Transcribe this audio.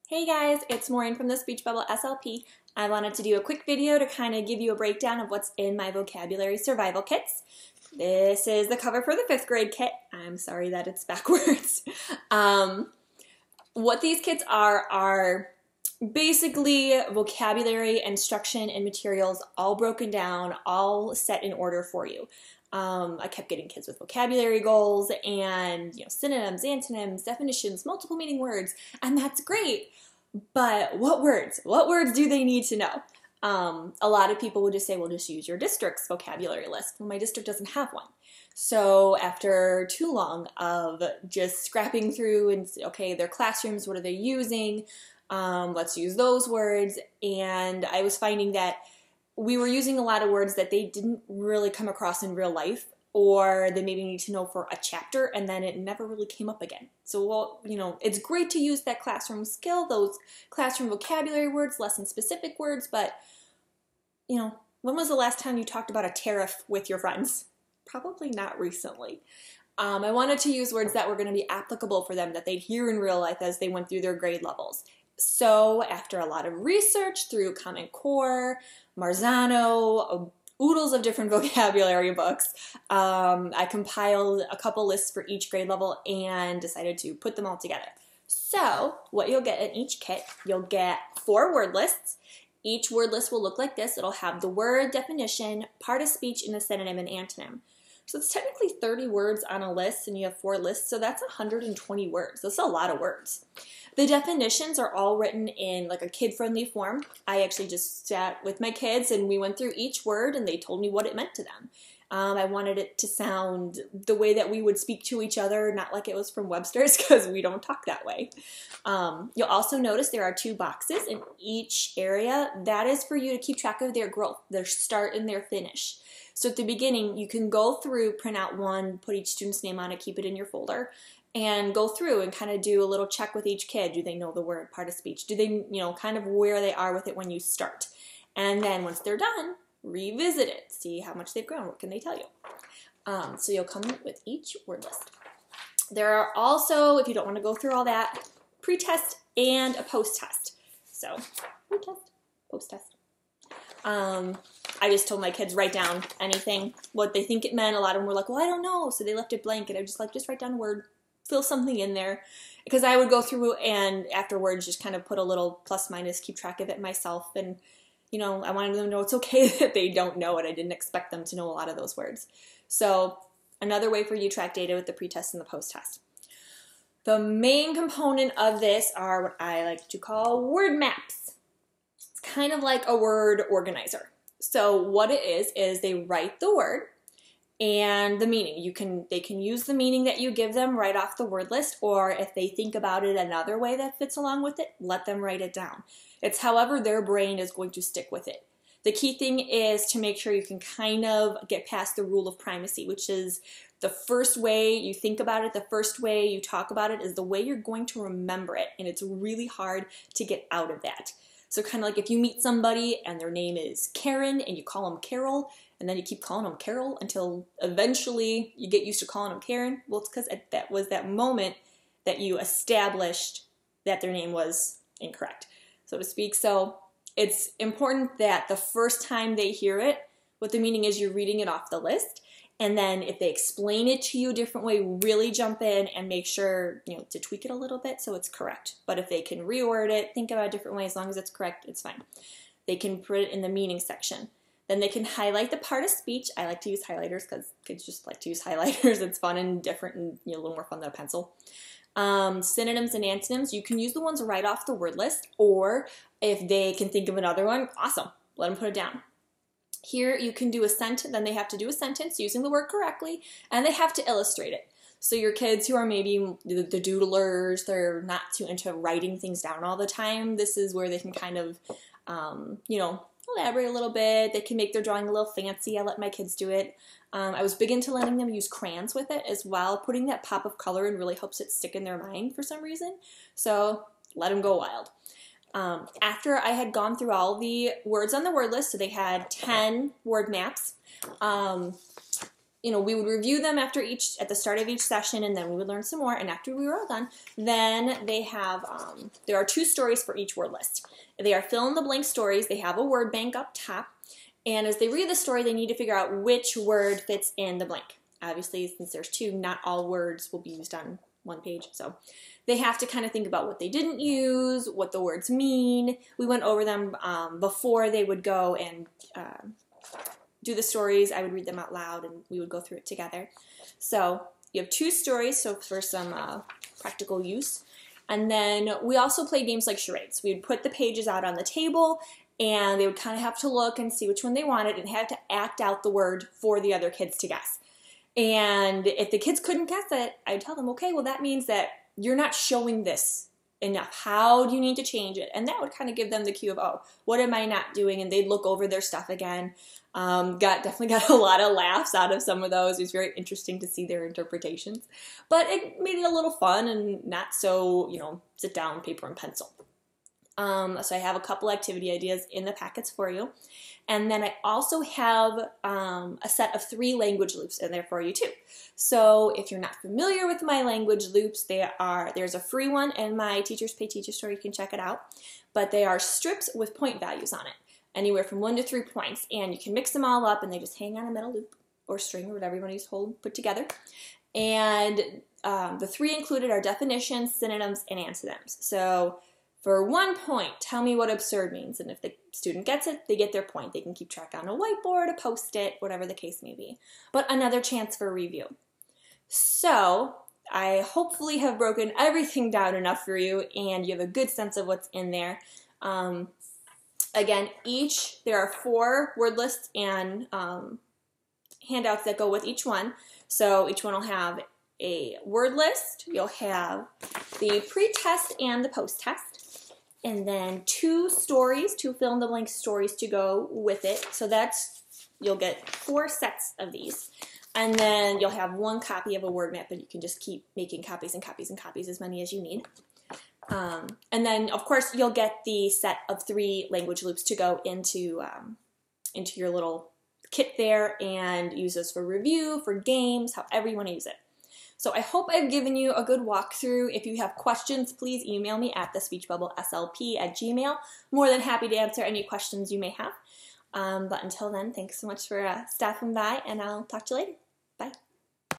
Hey guys, it's Maureen from the Speech Bubble SLP. I wanted to do a quick video to kind of give you a breakdown of what's in my vocabulary survival kits. This is the cover for the 5th grade kit. I'm sorry that it's backwards. What these kits are basically vocabulary, instruction, and materials all broken down, all set in order for you. I kept getting kids with vocabulary goals and synonyms, antonyms, definitions, multiple meaning words, and that's great. But what words? What words do they need to know? A lot of people would just say, well, just use your district's vocabulary list. Well, my district doesn't have one. So after too long of just scrapping through and, okay, their classrooms, what are they using? Let's use those words. And I was finding that we were using a lot of words that they didn't really come across in real life, or they maybe need to know for a chapter, and then it never really came up again. So, well, it's great to use that classroom skill, those classroom vocabulary words, lesson-specific words, but, when was the last time you talked about a tariff with your friends? Probably not recently. I wanted to use words that were going to be applicable for them, that they'd hear in real life as they went through their grade levels. So after a lot of research through Common Core, Marzano, oodles of different vocabulary books, I compiled a couple lists for each grade level and decided to put them all together. So what you'll get in each kit, you'll get 4 word lists. Each word list will look like this. It'll have the word, definition, part of speech, and a synonym and antonym. So it's technically 30 words on a list, and you have 4 lists, so that's 120 words. That's a lot of words. The definitions are all written in like a kid-friendly form. I actually just sat with my kids and we went through each word and they told me what it meant to them. I wanted it to sound the way that we would speak to each other, not like it was from Webster's, because we don't talk that way. You'll also notice there are 2 boxes in each area. That is for you to keep track of their growth, their start and their finish. So at the beginning, you can go through, print out one, put each student's name on it, keep it in your folder, and go through and kind of do a little check with each kid. Do they know the word, part of speech? Do they, kind of where they are with it when you start? And then once they're done, revisit it. See how much they've grown. What can they tell you? So you'll come with each word list. There are also, if you don't want to go through all that, pre-test and a post-test. So pre-test, post-test. I just told my kids, write down anything, what they think it meant. A lot of them were like, well, I don't know. So they left it blank, and I was just like, just write down a word, fill something in there. Because I would go through and afterwards just kind of put a little plus minus, keep track of it myself. And, I wanted them to know it's okay that they don't know it. I didn't expect them to know a lot of those words. So another way for you to track data with the pre-test and the post-test. The main component of this are what I like to call word maps. It's kind of like a word organizer. So what it is they write the word and the meaning. They can use the meaning that you give them right off the word list, or if they think about it another way that fits along with it, let them write it down. It's however their brain is going to stick with it. The key thing is to make sure you can kind of get past the rule of primacy, which is the first way you think about it, the first way you talk about it is the way you're going to remember it, and it's really hard to get out of that. So kind of like if you meet somebody and their name is Karen and you call them Carol, and then you keep calling them Carol until eventually you get used to calling them Karen. Well, it's because that was that moment that you established that their name was incorrect, so to speak. So it's important that the first time they hear it, what the meaning is, you're reading it off the list. And then if they explain it to you a different way, really jump in and make sure, to tweak it a little bit so it's correct. But if they can reword it, think about a different way, as long as it's correct, it's fine. They can put it in the meaning section. Then they can highlight the part of speech. I like to use highlighters because kids just like to use highlighters. It's fun and different and a little more fun than a pencil. Synonyms and antonyms, you can use the ones right off the word list, or if they can think of another one, awesome, let them put it down. Here you can do a sentence, then they have to do a sentence using the word correctly, and they have to illustrate it. So your kids who are maybe the doodlers, they're not too into writing things down all the time, this is where they can kind of, elaborate a little bit. They can make their drawing a little fancy. I let my kids do it. I was big into letting them use crayons with it as well. Putting that pop of color in really helps it stick in their mind for some reason. So let them go wild. After I had gone through all the words on the word list, so they had 10 word maps, we would review them at the start of each session, and then we would learn some more. And after we were all done, then they have, there are 2 stories for each word list. They are fill-in-the-blank stories. They have a word bank up top. And as they read the story, they need to figure out which word fits in the blank. Obviously, since there's 2, not all words will be used on 1 page. So they have to kind of think about what they didn't use, what the words mean. We went over them before they would go and do the stories. I would read them out loud and we would go through it together. So you have 2 stories, so for some practical use. And then we also play games like charades. We would put the pages out on the table and they would kind of have to look and see which one they wanted and have to act out the word for the other kids to guess. And if the kids couldn't guess it, I'd tell them, okay, well that means that you're not showing this enough. How do you need to change it? And that would kind of give them the cue of, oh, what am I not doing? And they'd look over their stuff again. Definitely got a lot of laughs out of some of those. It was very interesting to see their interpretations. But it made it a little fun and not so, sit down, paper and pencil. So I have a couple activity ideas in the packets for you. And then I also have a set of 3 language loops in there for you too. So if you're not familiar with my language loops, there's a free one in my Teachers Pay Teacher store. You can check it out. But they are strips with point values on it, anywhere from 1 to 3 points. And you can mix them all up and they just hang on a metal loop or string or whatever you want to use, put together. And the 3 included are definitions, synonyms, and antonyms. So for 1 point, tell me what absurd means. And if the student gets it, they get their point. They can keep track on a whiteboard, a Post-it, whatever the case may be. But another chance for review. So I hopefully have broken everything down enough for you and you have a good sense of what's in there. Again, there are 4 word lists and handouts that go with each one. So each one will have a word list. You'll have the pre-test and the post-test. And then 2 stories, 2 fill-in-the-blank stories to go with it. So you'll get 4 sets of these. And then you'll have 1 copy of a word map, and you can just keep making copies and copies and copies, as many as you need. And then, of course, you'll get the set of 3 language loops to go into your little kit there and use those for review, for games, however you want to use it. So I hope I've given you a good walkthrough. If you have questions, please email me at thespeechbubbleslp@gmail.com. More than happy to answer any questions you may have. But until then, thanks so much for stopping by, and I'll talk to you later.